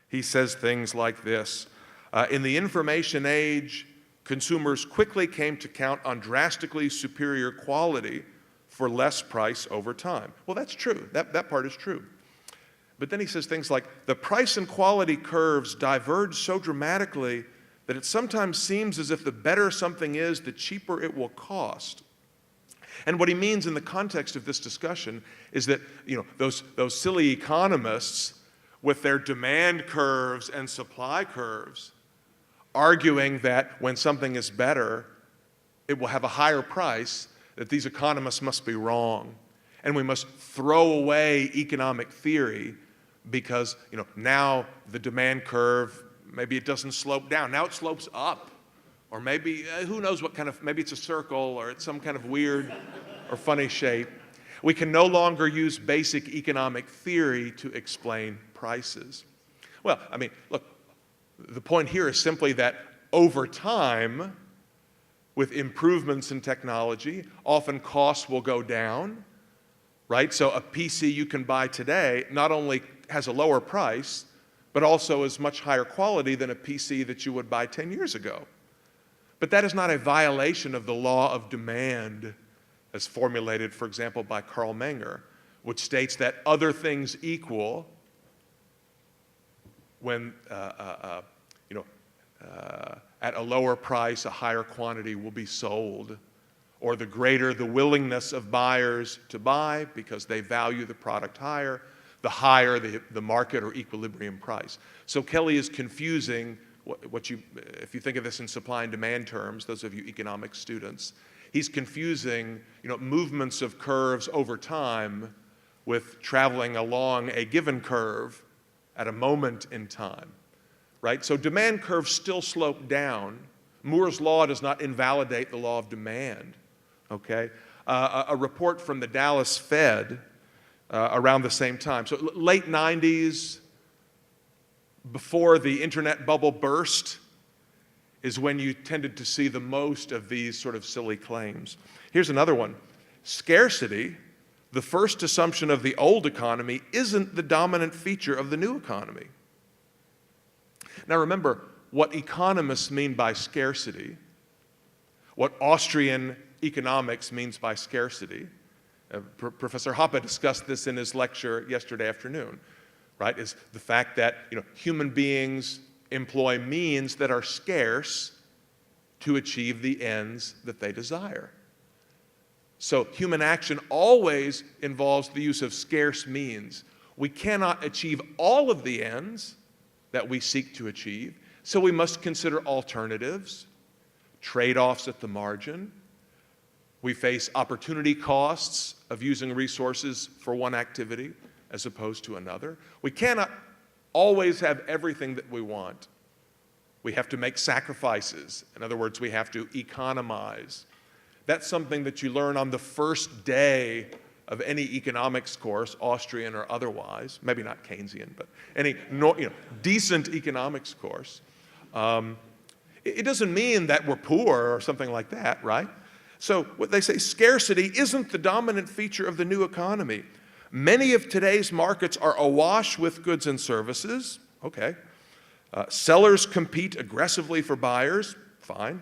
He says things like this: in the information age, consumers quickly came to count on drastically superior quality for less price over time. Well, that's true. That part is true. But then he says things like, the price and quality curves diverge so dramatically that it sometimes seems as if the better something is, the cheaper it will cost. And what he means in the context of this discussion is that, those silly economists with their demand curves and supply curves arguing that when something is better, it will have a higher price, that these economists must be wrong. And we must throw away economic theory because, now the demand curve, maybe it doesn't slope down. Now it slopes up. Or maybe, who knows what kind of, maybe it's a circle or it's some kind of weird or funny shape. We can no longer use basic economic theory to explain prices. Well, look, the point here is simply that over time, with improvements in technology, often costs will go down, right? So a PC you can buy today not only has a lower price, but also is much higher quality than a PC that you would buy 10 years ago. But that is not a violation of the law of demand as formulated, for example, by Carl Menger, which states that other things equal, when at a lower price, a higher quantity will be sold, or the greater the willingness of buyers to buy because they value the product higher, the higher the market or equilibrium price. So Kelly is confusing if you think of this in supply and demand terms, those of you economics students, he's confusing, movements of curves over time with traveling along a given curve at a moment in time, right? So demand curves still slope down. Moore's law does not invalidate the law of demand, okay? A report from the Dallas Fed around the same time. So late 90s, before the internet bubble burst, is when you tended to see the most of these sort of silly claims. Here's another one. Scarcity, the first assumption of the old economy, isn't the dominant feature of the new economy. Now remember, what economists mean by scarcity, what Austrian economics means by scarcity, Professor Hoppe discussed this in his lecture yesterday afternoon, right, is the fact that human beings employ means that are scarce to achieve the ends that they desire. So human action always involves the use of scarce means. We cannot achieve all of the ends that we seek to achieve, so we must consider alternatives, trade-offs at the margin. We face opportunity costs of using resources for one activity as opposed to another. We cannot always have everything that we want. We have to make sacrifices. In other words, we have to economize. That's something that you learn on the first day of any economics course, Austrian or otherwise, maybe not Keynesian, but any decent economics course. It doesn't mean that we're poor or something like that, right? So what they say, scarcity isn't the dominant feature of the new economy. Many of today's markets are awash with goods and services. Okay. Sellers compete aggressively for buyers. Fine.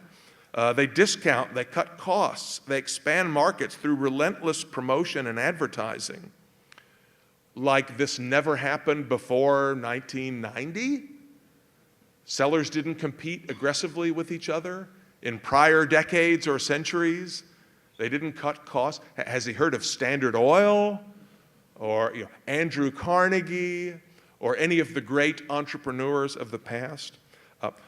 They discount, they cut costs, they expand markets through relentless promotion and advertising. Like this never happened before 1990? Sellers didn't compete aggressively with each other in prior decades or centuries. They didn't cut costs. Has he heard of Standard Oil? Or Andrew Carnegie, or any of the great entrepreneurs of the past.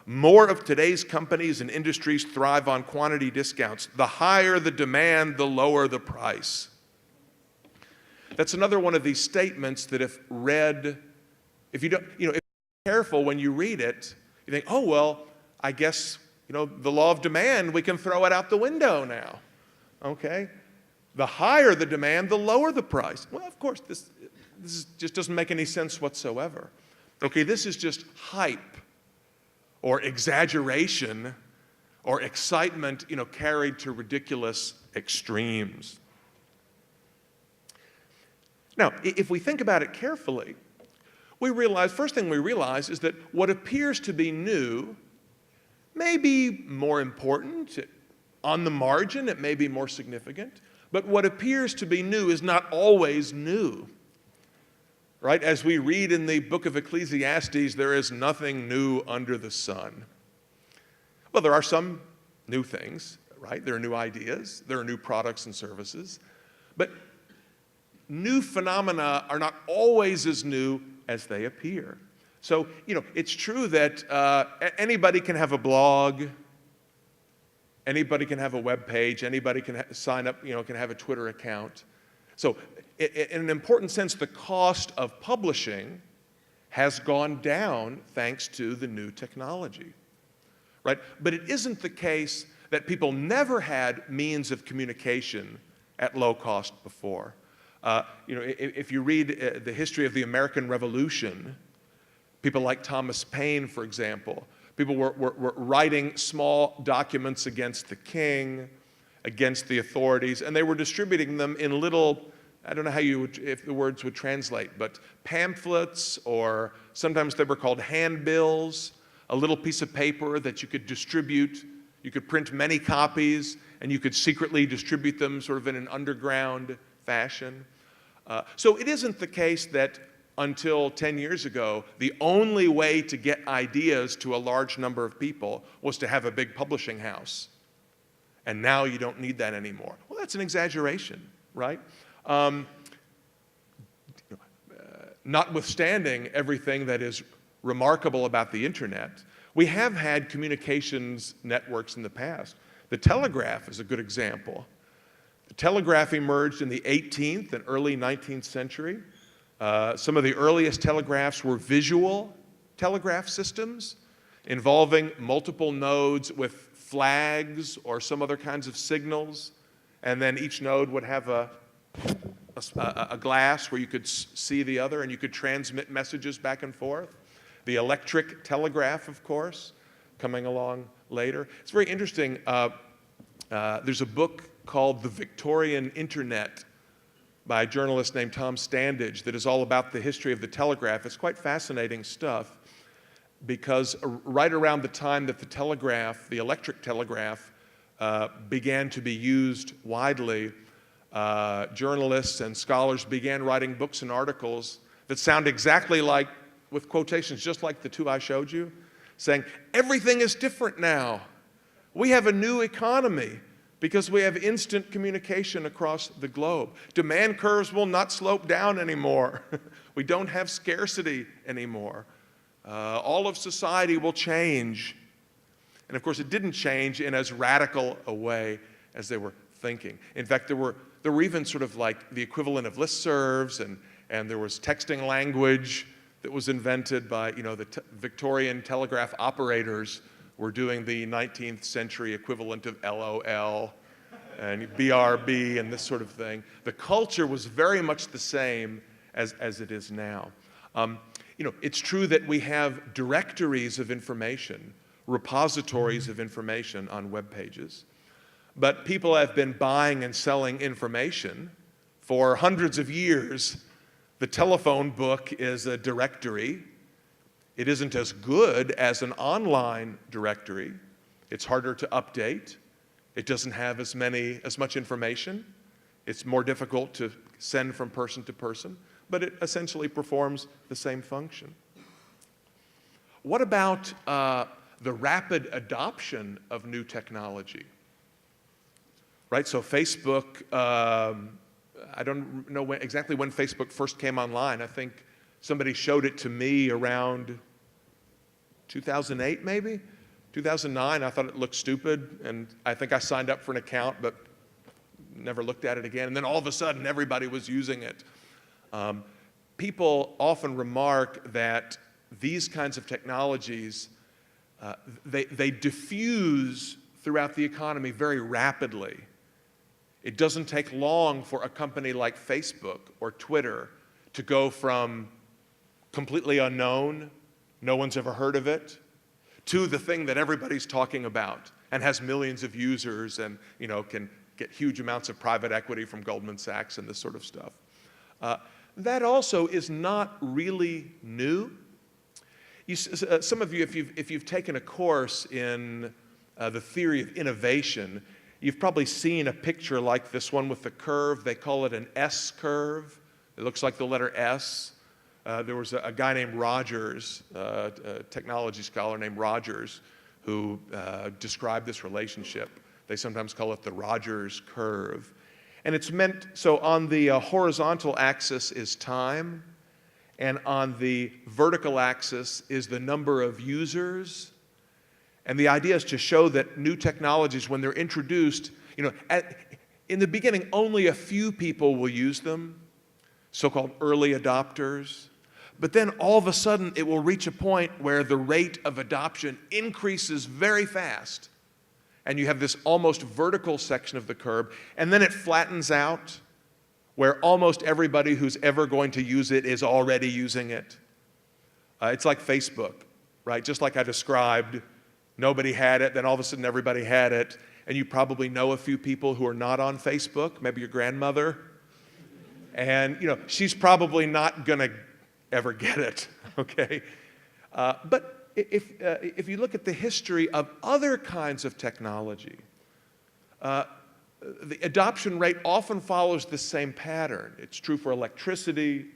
More of today's companies and industries thrive on quantity discounts. The higher the demand, the lower the price. That's another one of these statements that if read, if you're careful when you read it, you think, oh, well, I guess, the law of demand, we can throw it out the window now, okay? The higher the demand, the lower the price. Well, of course, this just doesn't make any sense whatsoever. Okay, this is just hype or exaggeration or excitement, carried to ridiculous extremes. Now, if we think about it carefully, first thing we realize is that what appears to be new may be more important. On the margin, it may be more significant. But what appears to be new is not always new. Right? As we read in the book of Ecclesiastes, there is nothing new under the sun. Well, there are some new things, right? There are new ideas, there are new products and services, but new phenomena are not always as new as they appear. So, it's true that anybody can have a blog, anybody can have a web page, anybody can sign up, can have a Twitter account. So, in an important sense, the cost of publishing has gone down thanks to the new technology, right? But it isn't the case that people never had means of communication at low cost before. If you read the history of the American Revolution, people like Thomas Paine, for example, people were writing small documents against the king, against the authorities, and they were distributing them in little, I don't know if the words would translate, but pamphlets, or sometimes they were called handbills, a little piece of paper that you could distribute. You could print many copies, and you could secretly distribute them sort of in an underground fashion. So it isn't the case that until 10 years ago, the only way to get ideas to a large number of people was to have a big publishing house. And now you don't need that anymore. Well, that's an exaggeration, right? Notwithstanding everything that is remarkable about the internet, we have had communications networks in the past. The telegraph is a good example. The telegraph emerged in the 18th and early 19th century. Some of the earliest telegraphs were visual telegraph systems involving multiple nodes with flags or some other kinds of signals, and then each node would have a glass where you could see the other, and you could transmit messages back and forth. The electric telegraph, of course, coming along later. It's very interesting. There's a book called The Victorian Internet by a journalist named Tom Standage that is all about the history of the telegraph. It's quite fascinating stuff because right around the time that the telegraph, the electric telegraph, began to be used widely, journalists and scholars began writing books and articles that sound exactly like, with quotations just like the two I showed you, saying, everything is different now. We have a new economy because we have instant communication across the globe. Demand curves will not slope down anymore. We don't have scarcity anymore. All of society will change. And of course, it didn't change in as radical a way as they were thinking. In fact, there were even sort of like the equivalent of listservs, and there was texting language that was invented by, the Victorian telegraph operators were doing the 19th century equivalent of LOL and BRB and this sort of thing. The culture was very much the same as it is now. It's true that we have directories of information, repositories of information on web pages, but people have been buying and selling information for hundreds of years. The telephone book is a directory. It isn't as good as an online directory. It's harder to update. It doesn't have as much information. It's more difficult to send from person to person, but it essentially performs the same function. What about the rapid adoption of new technology? Right, so Facebook, I don't know exactly when Facebook first came online. I think somebody showed it to me around 2008, maybe? 2009, I thought it looked stupid, and I think I signed up for an account, but never looked at it again. And then all of a sudden, everybody was using it. People often remark that these kinds of technologies, they diffuse throughout the economy very rapidly. It doesn't take long for a company like Facebook or Twitter to go from completely unknown, no one's ever heard of it, to the thing that everybody's talking about and has millions of users and can get huge amounts of private equity from Goldman Sachs and this sort of stuff. that also is not really new. Some of you, if you've taken a course in the theory of innovation, you've probably seen a picture like this one with the curve. They call it an S curve. It looks like the letter S. There was a guy named Rogers, a technology scholar named Rogers, who described this relationship. They sometimes call it the Rogers curve. And it's meant, so on the horizontal axis is time, and on the vertical axis is the number of users. And the idea is to show that new technologies, when they're introduced, in the beginning, only a few people will use them, so-called early adopters. But then all of a sudden, it will reach a point where the rate of adoption increases very fast. And you have this almost vertical section of the curve, and then it flattens out, where almost everybody who's ever going to use it is already using it. It's like Facebook, right? Just like I described, nobody had it, then all of a sudden everybody had it, and you probably know a few people who are not on Facebook, maybe your grandmother, and she's probably not going to ever get it, okay? But if you look at the history of other kinds of technology, the adoption rate often follows the same pattern. It's true for electricity,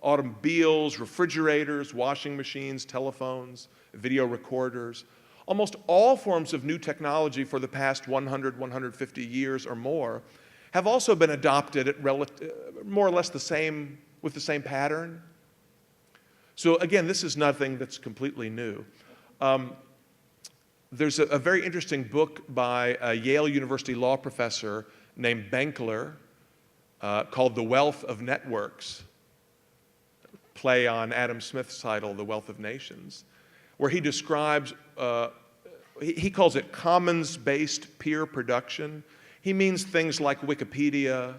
automobiles, refrigerators, washing machines, telephones, video recorders. Almost all forms of new technology for the past 100, 150 years or more have also been adopted at more or less with the same pattern. So again, this is nothing that's completely new. There's a very interesting book by a Yale University law professor named Benkler called The Wealth of Networks, play on Adam Smith's title, The Wealth of Nations, where he describes, he calls it commons-based peer production. He means things like Wikipedia,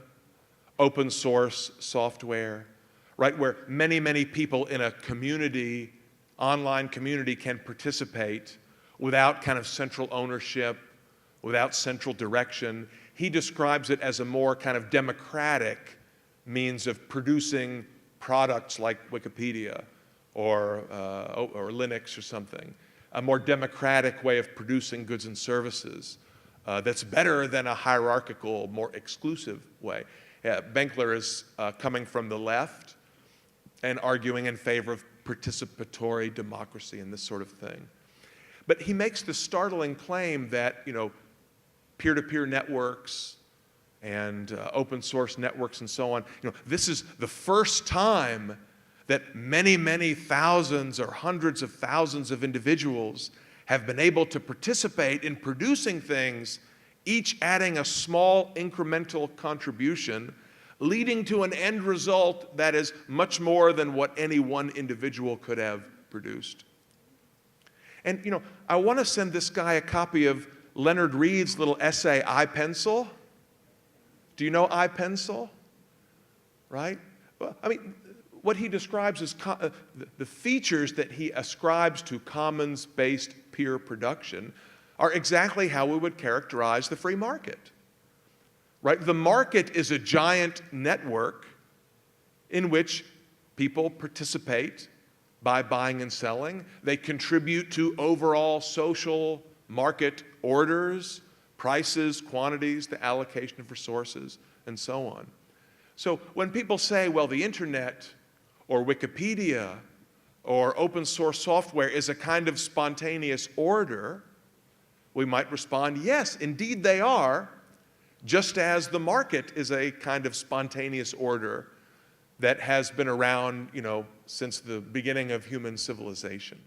open source software, right, where many, many people in a community, online community, can participate without kind of central ownership, without central direction. He describes it as a more kind of democratic means of producing products like Wikipedia or Linux or something, a more democratic way of producing goods and services that's better than a hierarchical, more exclusive way. Benkler is coming from the left and arguing in favor of participatory democracy and this sort of thing. But he makes the startling claim that, peer-to-peer networks and open source networks and so on, this is the first time that many, many thousands or hundreds of thousands of individuals have been able to participate in producing things, each adding a small incremental contribution, leading to an end result that is much more than what any one individual could have produced. And, I want to send this guy a copy of Leonard Read's little essay, I Pencil. Do you know I Pencil? Right? Well, what he describes is the features that he ascribes to commons-based peer production are exactly how we would characterize the free market. Right? The market is a giant network in which people participate by buying and selling. They contribute to overall social market orders, prices, quantities, the allocation of resources, and so on. So when people say, well, the internet or Wikipedia or open source software is a kind of spontaneous order, we might respond, yes, indeed they are, just as the market is a kind of spontaneous order that has been around, since the beginning of human civilization.